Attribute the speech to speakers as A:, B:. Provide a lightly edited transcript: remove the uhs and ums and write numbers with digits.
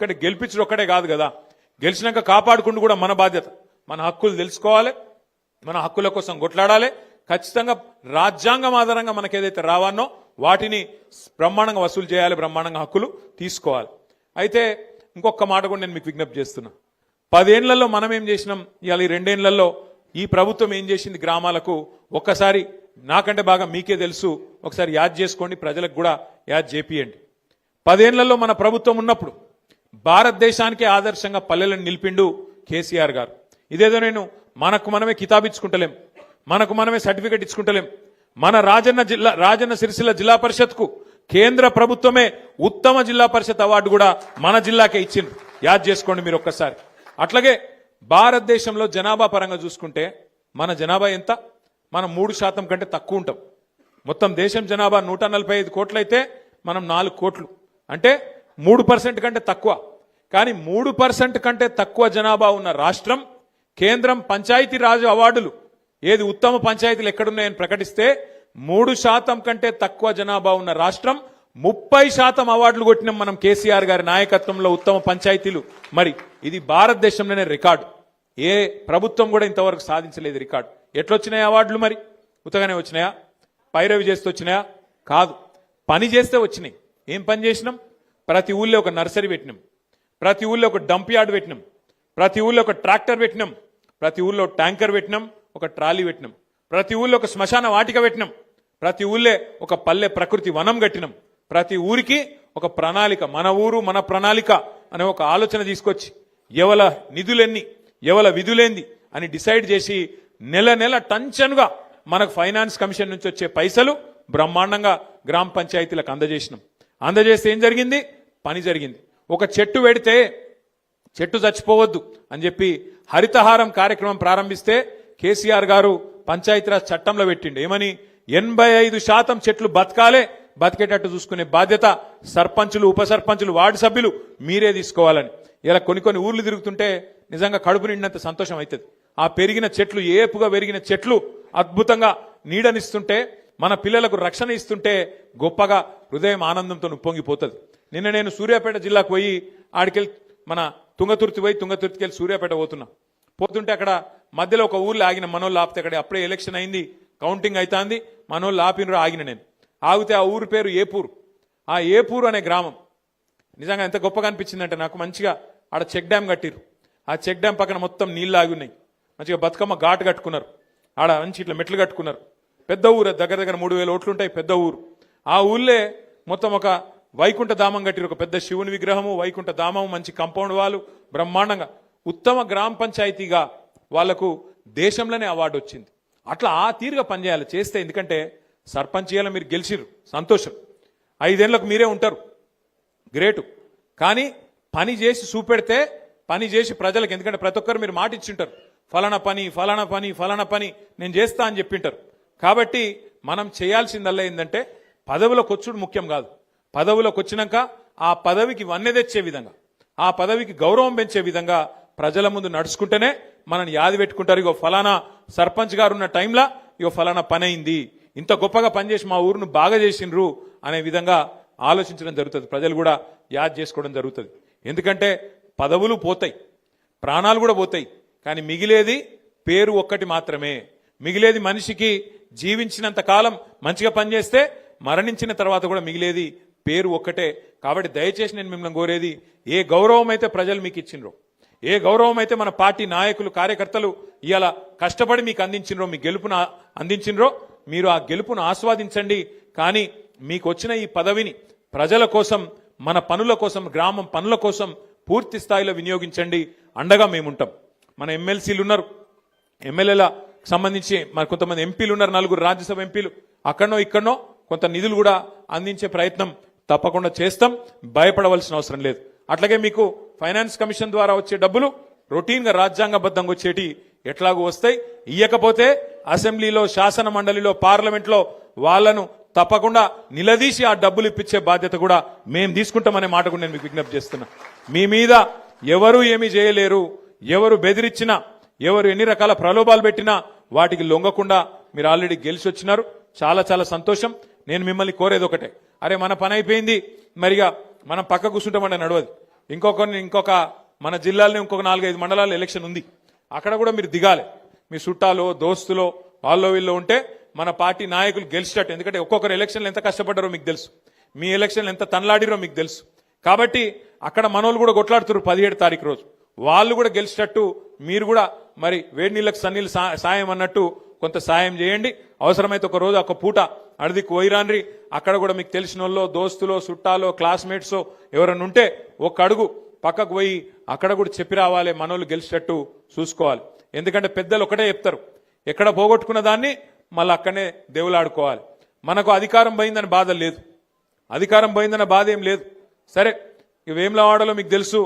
A: ఎందుకంటే గెలిపించడం ఒక్కడే కాదు కదా, గెలిచినాక కాపాడుకుంటూ కూడా మన బాధ్యత. మన హక్కులు తెలుసుకోవాలి, మన హక్కుల కోసం కొట్లాడాలి. ఖచ్చితంగా రాజ్యాంగం ఆధారంగా మనకు ఏదైతే రావానో వాటిని బ్రహ్మాండంగా వసూలు చేయాలి, బ్రహ్మాండంగా హక్కులు తీసుకోవాలి. అయితే ఇంకొక మాట కూడా నేను మీకు విజ్ఞప్తి చేస్తున్నా. 10 ఏళ్లలో మనం ఏం చేసినాం, ఇవాళ ఈ 2 ఏళ్లలో ఈ ప్రభుత్వం ఏం చేసింది గ్రామాలకు ఒక్కసారి నాకంటే బాగా మీకే తెలుసు. ఒకసారి యాద్ చేసుకోండి, ప్రజలకు కూడా యాద్ చేపియండి. 10 ఏళ్లలో మన ప్రభుత్వం ఉన్నప్పుడు భారతదేశానికే ఆదర్శంగా పల్లెలను నిలిపిండు కేసీఆర్ గారు. ఇదేదో నేను మనకు మనమే కితాబిచ్చుకుంటలేం, మనకు మనమే సర్టిఫికెట్ ఇచ్చుకుంటలేం. మన రాజన్న సిరిసిల్ల జిల్లా పరిషత్కు కేంద్ర ప్రభుత్వమే ఉత్తమ జిల్లా పరిషత్ అవార్డు కూడా మన జిల్లాకే ఇచ్చిండ్రు. యాద్ చేసుకోండి మీరు ఒక్కసారి. అట్లాగే భారతదేశంలో జనాభా పరంగా చూసుకుంటే మన జనాభా ఎంత? మనం 3% కంటే తక్కువ ఉంటాం. మొత్తం దేశం జనాభా 145 కోట్లయితే మనం 4 కోట్లు, అంటే 3% కంటే తక్కువ. కానీ 3% కంటే తక్కువ జనాభా ఉన్న రాష్ట్రం కేంద్రం పంచాయతీ రాజ్ అవార్డులు ఏది ఉత్తమ పంచాయతీలు ఎక్కడున్నాయని ప్రకటిస్తే 3% కంటే తక్కువ జనాభా ఉన్న రాష్ట్రం 30% అవార్డులు కొట్టినాం మనం కేసీఆర్ గారి నాయకత్వంలో ఉత్తమ పంచాయతీలు. మరి ఇది భారతదేశంలోనే రికార్డు. ఏ ప్రభుత్వం కూడా ఇంతవరకు సాధించలేదు రికార్డు. ఎట్లొచ్చినాయి అవార్డులు? మరి ఉత్తగానే వచ్చినాయా? పైరవి చేస్తే వచ్చినాయా? కాదు, పని చేస్తే వచ్చినాయి. ఏం పని చేసినాం? ప్రతి ఊళ్ళో ఒక నర్సరీ పెట్టినాం, ప్రతి ఊళ్ళో ఒక డంప్ యార్డ్ పెట్టినాం, ప్రతి ఊళ్ళో ఒక ట్రాక్టర్ పెట్టినాం, ప్రతి ఊళ్ళో ట్యాంకర్ పెట్టినాం, ఒక ట్రాలీ పెట్టినాం, ప్రతి ఊళ్ళో ఒక శ్మశాన వాటిక పెట్టినాం, ప్రతి ఊళ్ళే ఒక పల్లె ప్రకృతి వనం కట్టినాం. ప్రతి ఊరికి ఒక ప్రణాళిక, మన ఊరు మన ప్రణాళిక అనే ఒక ఆలోచన తీసుకొచ్చి ఎవల నిధులెన్ని ఎవల విధులేంది అని డిసైడ్ చేసి నెల నెల టెన్షన్గా మనకు ఫైనాన్స్ కమిషన్ నుంచి వచ్చే పైసలు బ్రహ్మాండంగా గ్రామ పంచాయతీలకు అందజేసినాం. అందజేస్తే ఏం జరిగింది? పని జరిగింది. ఒక చెట్టు పెడితే చెట్టు చచ్చిపోవద్దు అని చెప్పి హరితహారం కార్యక్రమం ప్రారంభిస్తే కేసీఆర్ గారు పంచాయతీరాజ్ చట్టంలో పెట్టిండు. ఏమని? 85% చెట్లు బతకాలే, బతికేటట్టు చూసుకునే బాధ్యత సర్పంచులు, ఉప సర్పంచులు, వార్డు సభ్యులు మీరే తీసుకోవాలని. ఇలా కొన్ని ఊర్లు తిరుగుతుంటే నిజంగా కడుపు నిండినంత సంతోషం అవుతుంది. ఆ పెరిగిన చెట్లు, ఏపుగా పెరిగిన చెట్లు అద్భుతంగా నీడనిస్తుంటే, మన పిల్లలకు రక్షణ ఇస్తుంటే గొప్పగా హృదయం ఆనందంతో ఉప్పొంగిపోతుంది. నిన్న నేను సూర్యాపేట జిల్లాకు పోయి ఆడికెళ్ళి మన తుంగతుర్తికి వెళ్ళి సూర్యాపేట పోతుంటే అక్కడ మధ్యలో ఒక ఊర్లో ఆగిన, మనోళ్ళు ఆపితే, అక్కడ అప్పుడే ఎలక్షన్ అయింది, కౌంటింగ్ అవుతుంది, మనోళ్ళు ఆపినరు, ఆగిన నేను ఆగితే ఆ ఊరు పేరు ఏపూరు. ఆ ఏపూరు అనే గ్రామం నిజంగా ఎంత గొప్పగా అనిపించిందంటే నాకు, మంచిగా ఆడ చెక్ డ్యామ్ కట్టిరు. ఆ చెక్ డ్యామ్ పక్కన మొత్తం నీళ్ళు ఆగి ఉన్నాయి. మంచిగా బతుకమ్మ ఘాటు కట్టుకున్నారు, ఆడ మంచి ఇట్లా మెట్లు కట్టుకున్నారు. పెద్ద ఊరు, దగ్గర 3000 ఓట్లుంటాయి, పెద్ద ఊరు. ఆ ఊళ్ళే మొత్తం ఒక వైకుంఠ ధామం కట్టిరు, ఒక పెద్ద శివుని విగ్రహము, వైకుంఠ ధామము, మంచి కాంపౌండ్ వాళ్ళు, బ్రహ్మాండంగా ఉత్తమ గ్రామ పంచాయతీగా వాళ్లకు దేశంలోనే అవార్డు వచ్చింది. అట్లా ఆ తీరుగా పనిచేయాలి చేస్తే. ఎందుకంటే సర్పంచ్ చేయాలి, మీరు గెలిచిర్రు, సంతోషం, 5 ఏళ్లకు మీరే ఉంటారు, గ్రేటు. కానీ పని చేసి చూపెడితే, పని చేసి ప్రజలకు, ఎందుకంటే ప్రతి ఒక్కరు మీరు మాట ఇచ్చింటారు, ఫలానా పని ఫలానా పని ఫలానా పని నేను చేస్తా అని చెప్పింటారు. కాబట్టి మనం చేయాల్సిందల్లా ఏంటంటే పదవులకు వచ్చుడు ముఖ్యం కాదు, పదవులకు వచ్చినాక ఆ పదవికి వన్నె తెచ్చే విధంగా, ఆ పదవికి గౌరవం పెంచే విధంగా ప్రజల ముందు నడుచుకుంటేనే మనని యాది పెట్టుకుంటారు. ఇగో ఫలానా సర్పంచ్ గారు ఉన్న టైంలో ఇగో ఫలానా పని అయింది, ఇంత గొప్పగా పనిచేసి మా ఊరును బాగా చేసిండ్రు అనే విధంగా ఆలోచించడం జరుగుతుంది. ప్రజలు కూడా యాద్ చేసుకోవడం జరుగుతుంది. ఎందుకంటే పదవులు పోతాయి, ప్రాణాలు కూడా పోతాయి, కానీ మిగిలేది పేరు ఒక్కటి మాత్రమే. మిగిలేది మనిషికి జీవించినంత కాలం మంచిగా పనిచేస్తే మరణించిన తర్వాత కూడా మిగిలేది పేరు ఒక్కటే. కాబట్టి దయచేసి నేను మిమ్మల్ని కోరేది, ఏ గౌరవం అయితే ప్రజలు మీకు ఇచ్చిండ్రో, ఏ గౌరవం అయితే మన పార్టీ నాయకులు కార్యకర్తలు ఇవాళ కష్టపడి మీకు అందించినరో, మీ గెలుపును అందించినరో, మీరు ఆ గెలుపును ఆస్వాదించండి. కానీ మీకు వచ్చిన ఈ పదవిని ప్రజల కోసం, మన పనుల కోసం, గ్రామం పనుల కోసం పూర్తి స్థాయిలో వినియోగించండి. అండగా మేముంటాం. మన ఎమ్మెల్సీలు ఉన్నారు, ఎమ్మెల్యేల సంబంధించి మరి కొంతమంది ఎంపీలు ఉన్నారు, 4 రాజ్యసభ ఎంపీలు, అక్కడనో ఇక్కడనో కొంత నిధులు కూడా అందించే ప్రయత్నం తప్పకుండా చేస్తాం. భయపడవలసిన అవసరం లేదు. అట్లాగే మీకు ఫైనాన్స్ కమిషన్ ద్వారా వచ్చే డబ్బులు రొటీన్ గా రాజ్యాంగబద్ధంగా వచ్చేటి ఎట్లాగూ వస్తాయి. ఇయ్యకపోతే అసెంబ్లీలో, శాసన మండలిలో, పార్లమెంట్లో వాళ్లను తప్పకుండా నిలదీసి ఆ డబ్బులు ఇప్పించే బాధ్యత కూడా మేము తీసుకుంటామనే మాట కూడా నేను మీకు విజ్ఞప్తి చేస్తున్నా. మీ మీద ఎవరు ఏమీ చేయలేరు. ఎవరు బెదిరించినా, ఎవరు ఎన్ని రకాల ప్రలోభాలు పెట్టినా వాటికి లొంగకుండా మీరు ఆల్రెడీ గెలిచి వచ్చినారు. చాలా చాలా సంతోషం. నేను మిమ్మల్ని కోరేది ఒకటే, అరే మన పని అయిపోయింది, మరిగా మనం పక్క కూర్చుంటామంటే నడవదు. ఇంకొక మన జిల్లాలోనే ఇంకొక 4-5 మండలాల ఎలక్షన్ ఉంది. అక్కడ కూడా మీరు దిగాలి. మీ చుట్టాలో దోస్తులో వాళ్ళో వీళ్ళు ఉంటే మన పార్టీ నాయకులు గెలిచేటట్టు. ఎందుకంటే ఒక్కొక్కరు ఎలక్షన్లు ఎంత కష్టపడ్డారో మీకు తెలుసు, మీ ఎలక్షన్లు ఎంత తనలాడిరో మీకు తెలుసు. కాబట్టి అక్కడ మనోళ్ళు కూడా కొట్లాడుతున్నారు 17 తారీఖు రోజు. వాళ్ళు కూడా గెలిచేటట్టు మీరు కూడా మరి వేడి నీళ్ళకి సన్నీళ్ళు సాయం అన్నట్టు కొంత సాయం చేయండి. అవసరమైతే ఒక రోజు ఒక పూట అడిదికి పోయిరాన్రి. అక్కడ కూడా మీకు తెలిసిన వాళ్ళు దోస్తులో చుట్టాలో క్లాస్మేట్స్ ఎవరన్నా ఉంటే ఒక అడుగు పక్కకు పోయి అక్కడ కూడా చెప్పి రావాలి, మనోళ్ళు గెలిచేటట్టు చూసుకోవాలి. ఎందుకంటే పెద్దలు ఒకటే చెప్తారు, ఎక్కడ పోగొట్టుకున్న దాన్ని మళ్ళీ అక్కడనే దేవులాడుకోవాలి. మనకు అధికారం పోయిందని బాధ లేదు, అధికారం పోయిందన్న బాధ ఏం లేదు. సరే, వేములవాడలో మీకు తెలుసు